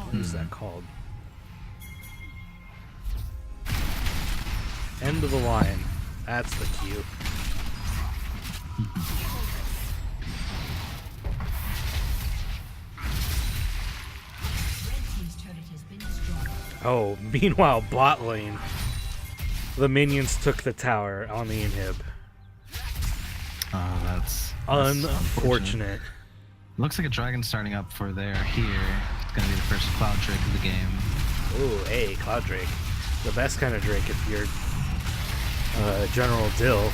What is that called? End of the line. That's the cue. Oh, meanwhile, bot lane. The minions took the tower on the inhib. Oh, that's unfortunate. Looks like a dragon starting up for there here. It's gonna be the first Cloud Drake of the game. Ooh, hey, Cloud Drake. The best kind of Drake if you're General Dill.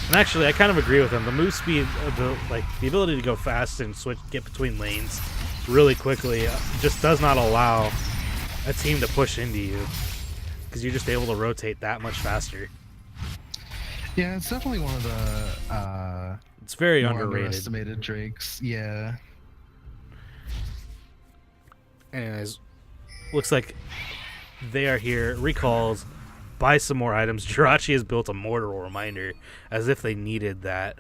And actually, I kind of agree with him. The move speed, the ability to go fast and get between lanes really quickly just does not allow a team to push into you, because you're just able to rotate that much faster. Yeah, it's definitely one of the it's very more underrated. Underestimated Drakes. Yeah. Anyways, looks like They Are Here. Recalls. Buy some more items. Jirachi has built a Mortal Reminder, as if they needed that.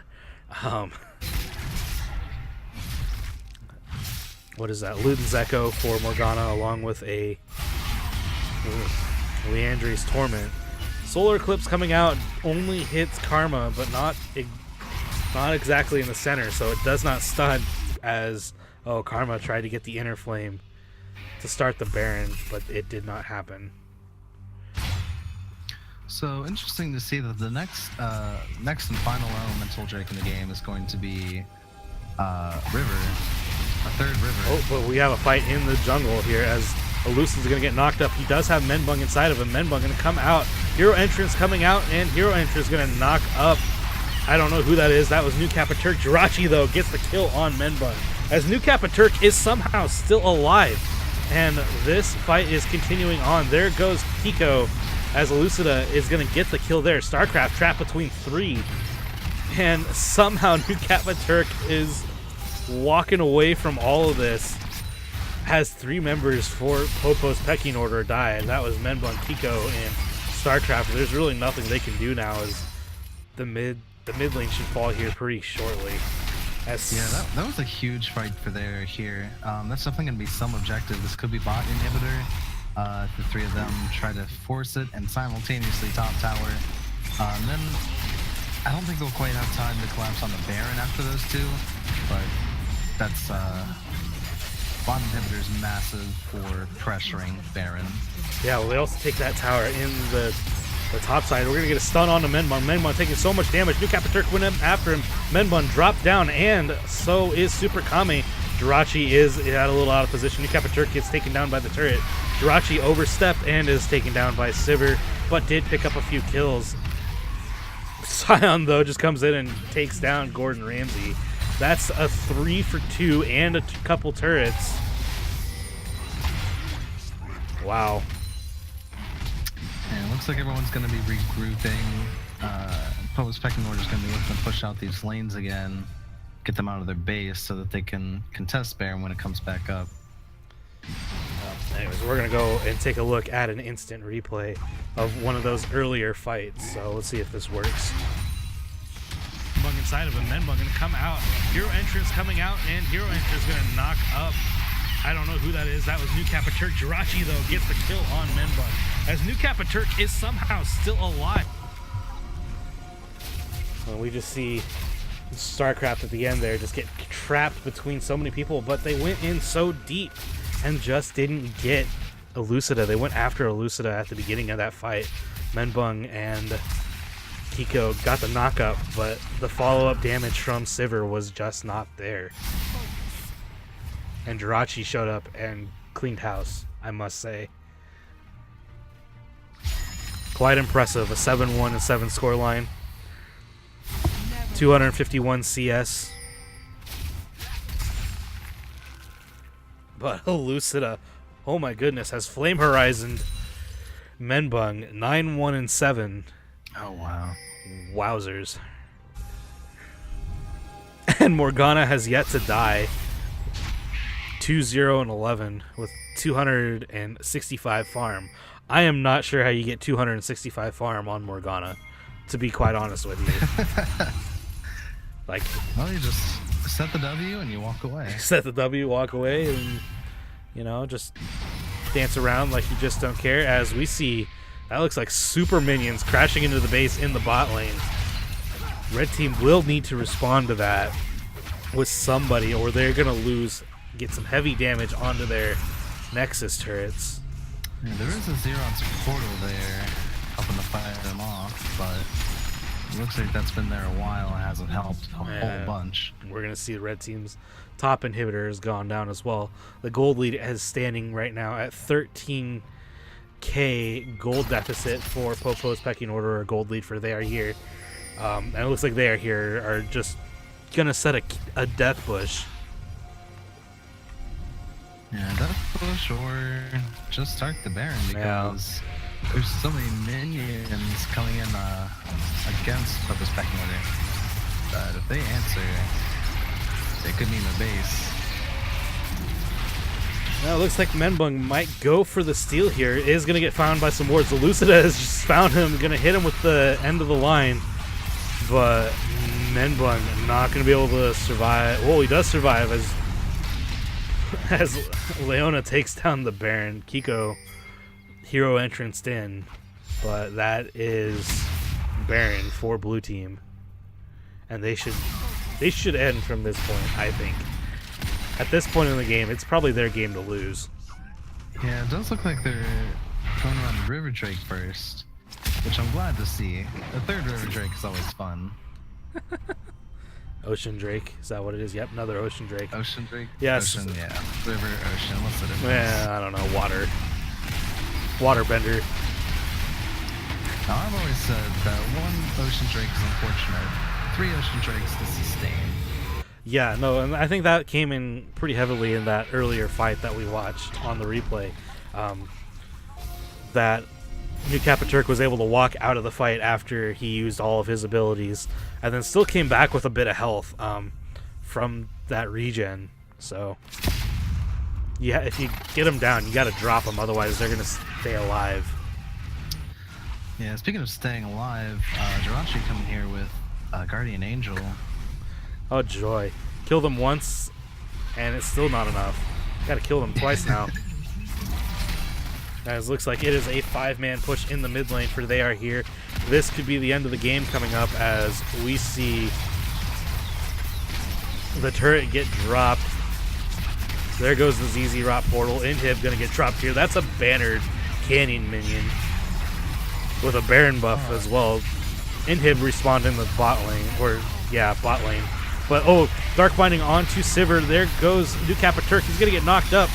What is that? Luden's Echo for Morgana, along with a Leandri's Torment. Solar Eclipse coming out only hits Karma, but not exactly in the center, so it does not stun. As Karma tried to get the Inner Flame to start the Baron, but it did not happen. So interesting to see that the next and final elemental drake in the game is going to be River, a third River. Oh, but we have a fight in the jungle here as Elusida's going to get knocked up. He does have Menbung inside of him. Menbung going to come out. Hero Entrance coming out, and Hero Entrance going to knock up. I don't know who that is. That was New Capaturk. Jirachi, though, gets the kill on Menbung, as New Capaturk is somehow still alive. And this fight is continuing on. There goes Kiko, as Elucida is going to get the kill there. StarCraft trapped between 3. And somehow New Capaturk is walking away from all of this. Has 3 members for Popo's pecking order die, and that was Menbung, Kiko, and StarCraft. There's really nothing they can do now, as the mid lane should fall here pretty shortly. Yeah, that was a huge fight for there here. That's definitely going to be some objective. This could be bot inhibitor. The 3 of them try to force it and simultaneously top tower. And then I don't think they'll quite have time to collapse on the Baron after those 2, but that's bot inhibitor's massive for pressuring Baron. Yeah, well, they also take that tower in the top side. We're going to get a stun on the Menbun. Menbun taking so much damage. New Capaturk went up after him. Menbun dropped down, and so is Super Kami. Jirachi is a little out of position. New Capaturk gets taken down by the turret. Jirachi overstepped and is taken down by Sivir, but did pick up a few kills. Sion, though, just comes in and takes down Gordon Ramsay. That's a 3 for 2 and a couple turrets. Wow. And it looks like everyone's going to be regrouping. Popo's pecking order is going to be looking to push out these lanes again, get them out of their base so that they can contest Baron when it comes back up. Anyways, we're going to go and take a look at an instant replay of one of those earlier fights. So let's see if this works. Menbung inside of him. Menbung going to come out. Hero Entrance coming out, and Hero Entrance going to knock up. I don't know who that is. That was New Capaturk. Jirachi, though, gets the kill on Menbung, as New Capaturk is somehow still alive. Well, we just see StarCraft at the end there just get trapped between so many people, but they went in so deep and just didn't get Elucida. They went after Elucida at the beginning of that fight. Menbung and Kiko got the knockup, but the follow-up damage from Sivir was just not there. And Jirachi showed up and cleaned house, I must say. Quite impressive. A 7-1 and 7 scoreline. 251 CS. But Elucida, oh my goodness, has Flame Horizon Menbung 9-1 and 7. Oh wow. Wowzers. And Morgana has yet to die. 2-0 and 11 with 265 farm. I am not sure how you get 265 farm on Morgana, to be quite honest with you. Like, well, you just set the W and you walk away. Set the W, walk away, and, you know, just dance around like you just don't care. As we see, that looks like super minions crashing into the base in the bot lane. Red team will need to respond to that with somebody, or they're going to lose, get some heavy damage onto their Nexus turrets. Yeah, there is a Xeron's portal there helping to fight them off, but it looks like that's been there a while and hasn't helped a whole bunch. We're going to see the red team's top inhibitor has gone down as well. The gold lead is standing right now at 13k gold deficit for Popo's pecking order, or gold lead for They Are Here. And it looks like They Are Here are just going to set a death bush. Yeah, death bush or just start the Baron, because there's so many minions coming in against Popo's pecking order that if they answer, they could mean the base. Now it looks like Menbung might go for the steal here. It is going to get found by some wards. Elucida has just found him, going to hit him with the end of the line. But Menbung not going to be able to survive. Well, he does survive as Leona takes down the Baron. Kiko hero entranced in, but that is Baron for blue team, and they should end from this point. I think at this point in the game, it's probably their game to lose. Yeah, it does look like they're going around the River Drake first. which I'm glad to see. The third River Drake is always fun. Ocean Drake, is that what it is? Yep, another Ocean Drake. Ocean Drake? Yes. Ocean, yeah. River, ocean, what's the difference? Yeah, I don't know, waterbender. Now, I've always said that one Ocean Drake is unfortunate. 3 Ocean Drakes to sustain. Yeah, no, and I think that came in pretty heavily in that earlier fight that we watched on the replay. That New Capaturk was able to walk out of the fight after he used all of his abilities, and then still came back with a bit of health from that regen. So, yeah, if you get them down, you got to drop them, otherwise they're gonna stay alive. Yeah, speaking of staying alive, Jirachi coming here with Guardian Angel. Oh joy! Kill them once, and it's still not enough. Got to kill them twice now. As looks like it is a 5-man push in the mid lane for They Are Here. This could be the end of the game coming up as we see the turret get dropped. There goes the ZZ Rot portal. Inhib gonna get dropped here. That's a bannered Canyon minion with a Baron buff as well. Inhib respawned in the bot lane, bot lane. But Dark Binding onto Sivir. There goes New Capaturk. He's gonna get knocked up.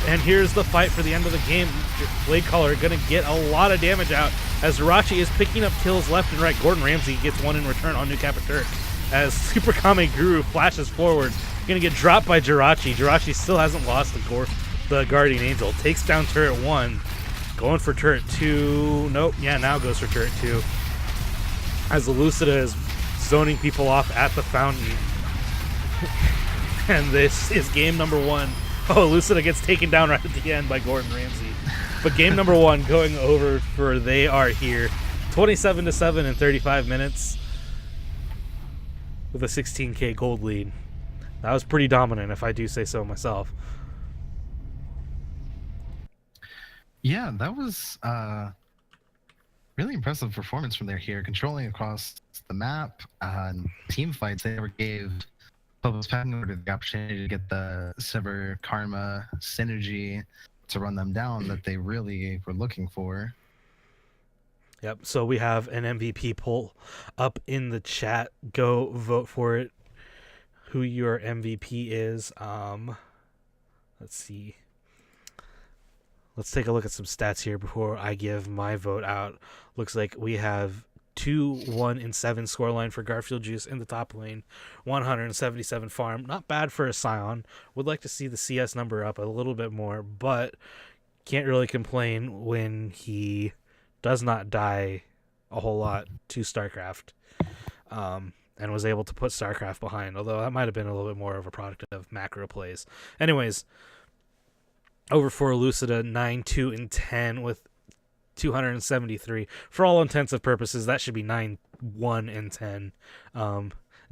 And here's the fight for the end of the game. Blade Caller gonna get a lot of damage out as Jirachi is picking up kills left and right. Gordon Ramsay gets one in return on New Capaturk as Super Kame Guru flashes forward. Gonna get dropped by Jirachi. Jirachi still hasn't lost the Guardian Angel. Takes down turret 1. Going for turret 2. Nope. Yeah, now goes for turret 2. As the Lucida is zoning people off at the fountain. And this is game number 1. Lucida gets taken down right at the end by Gordon Ramsay. But game number 1 going over for They Are Here. 27-7 in 35 minutes with a 16k gold lead. That was pretty dominant, if I do say so myself. Yeah, that was really impressive performance from They Are Here, controlling across the map. Team fights, they never gave Phobos Packing Order the opportunity to get the Sivir Karma synergy to run them down that they really were looking for. Yep, so we have an MVP poll up in the chat. Go vote for it. Who your MVP is. Let's see. Let's take a look at some stats here before I give my vote out. Looks like we have 2-1 and 7 scoreline for Garfield Juice in the top lane. 177 farm. Not bad for a Scion. Would like to see the CS number up a little bit more, but can't really complain when he does not die a whole lot to StarCraft. And was able to put StarCraft behind, although that might have been a little bit more of a product of macro plays. Anyways, over for Lucida, 9-2 and 10 with 273. For all intents and purposes, that should be 9-1 and 10.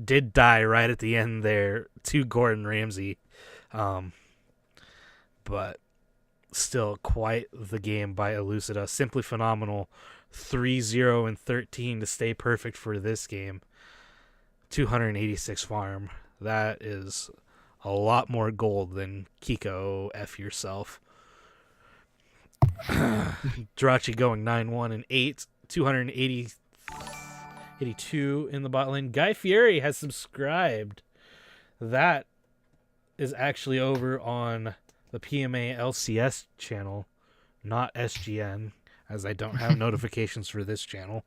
Did die right at the end there to Gordon Ramsay. But still quite the game by Elucida. Simply phenomenal. 3-0 and 13 to stay perfect for this game. 286 farm. That is a lot more gold than Kiko F yourself. Jirachi going 9-1 and 8. 282 in the bot lane. Guy Fieri has subscribed. That is actually over on the PMA LCS channel, not SGN, as I don't have notifications for this channel.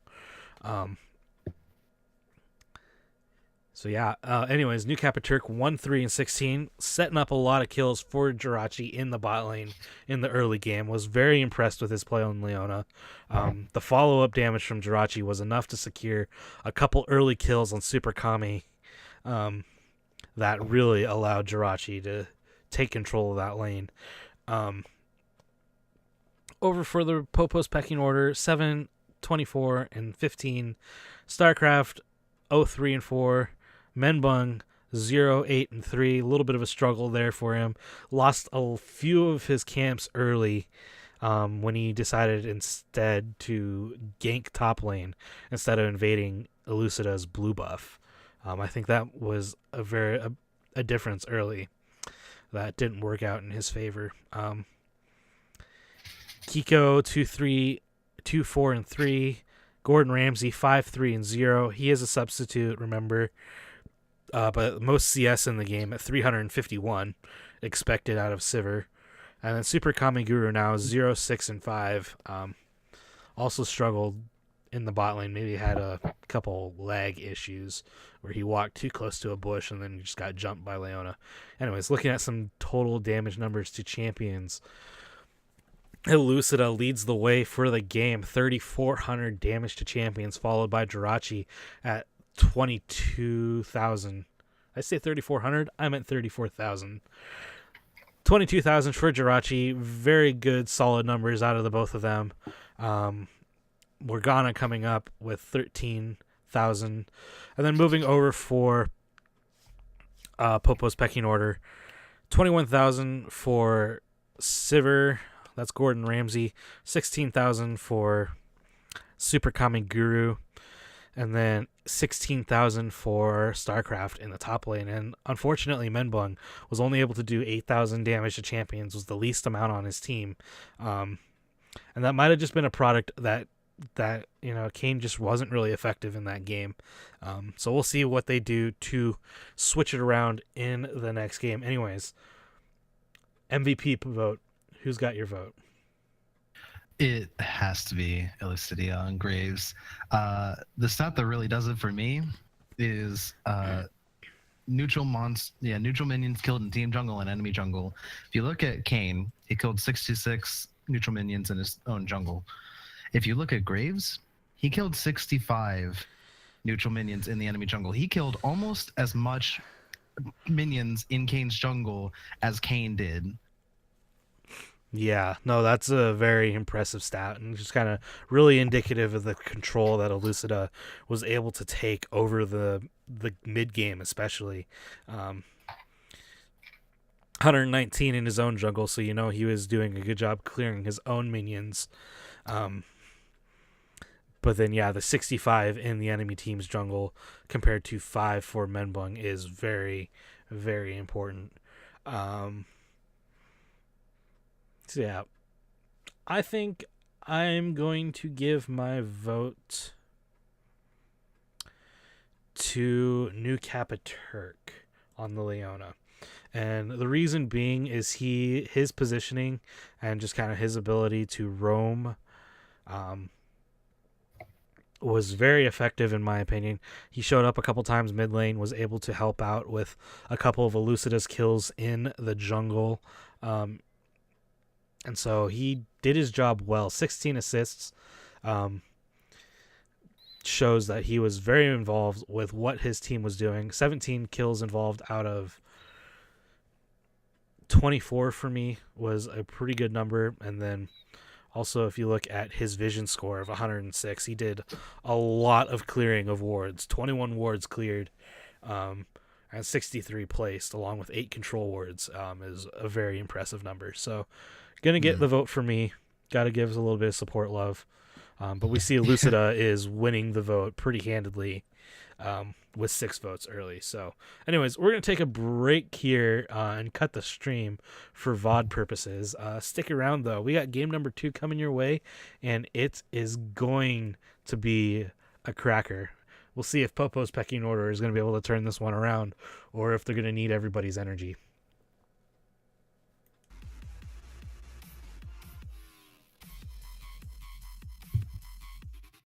So yeah, anyways, New Capaturk 1-3 and 16, setting up a lot of kills for Jirachi in the bot lane in the early game. Was very impressed with his play on Leona. The follow-up damage from Jirachi was enough to secure a couple early kills on Super Kami that really allowed Jirachi to take control of that lane. Over for the Popos pecking order, 7, 24, and 15. StarCraft 0-3 and 4. Menbung 0-8 and 3. A little bit of a struggle there for him. Lost a few of his camps early when he decided instead to gank top lane instead of invading Elucida's blue buff. I think that was a difference early that didn't work out in his favor. Kiko 2-4 and 3. Gordon Ramsay 5-3-0. He is a substitute, remember, but most CS in the game at 351 expected out of Sivir. And then Super Kami Guru now 0-6-5. Also struggled in the bot lane. Maybe had a couple lag issues where he walked too close to a bush and then just got jumped by Leona. Anyways, looking at some total damage numbers to champions, Elucida leads the way for the game, 3,400 damage to champions, followed by Jirachi at 22,000. I say 3,400? I meant 34,000. 22,000 for Jirachi. Very good, solid numbers out of the both of them. Morgana coming up with 13,000. And then moving over for Popo's pecking order, 21,000 for Sivir. That's Gordon Ramsay. 16,000 for Super Kami Guru. And then 16,000 for StarCraft in the top lane. And unfortunately, Menbung was only able to do 8,000 damage to champions, was the least amount on his team. And that might have just been a product that Kane just wasn't really effective in that game. So we'll see what they do to switch it around in the next game. Anyways, MVP vote. Who's got your vote? It has to be Elucidia on Graves. The stat that really does it for me is neutral minions killed in team jungle and enemy jungle. If you look at Kane, he killed 66 neutral minions in his own jungle. If you look at Graves, he killed 65 neutral minions in the enemy jungle. He killed almost as much minions in Kane's jungle as Kane did. Yeah, no, that's a very impressive stat and just kind of really indicative of the control that Elucida was able to take over the mid game, especially. 119 in his own jungle, so he was doing a good job clearing his own minions. But then, the 65 in the enemy team's jungle compared to 5 for Menbung is very, very important. So yeah, I think I'm going to give my vote to New Capaturk on the Leona. And the reason being is his positioning and just kind of his ability to roam was very effective in my opinion. He showed up a couple times mid lane, was able to help out with a couple of Elucida's kills in the jungle. And so he did his job well. 16 assists shows that he was very involved with what his team was doing. 17 kills involved out of 24 for me was a pretty good number. And then also, if you look at his vision score of 106, he did a lot of clearing of wards. 21 wards cleared and 63 placed, along with 8 control wards, is a very impressive number. So gonna get the vote for me. Gotta give us a little bit of support love. But we see Elucida is winning the vote pretty handedly with 6 votes early. So anyways, we're gonna take a break here and cut the stream for VOD purposes. Stick around though. We got game number 2 coming your way, and it is going to be a cracker. We'll see if Popo's pecking order is going to be able to turn this one around, or if they're going to need everybody's energy.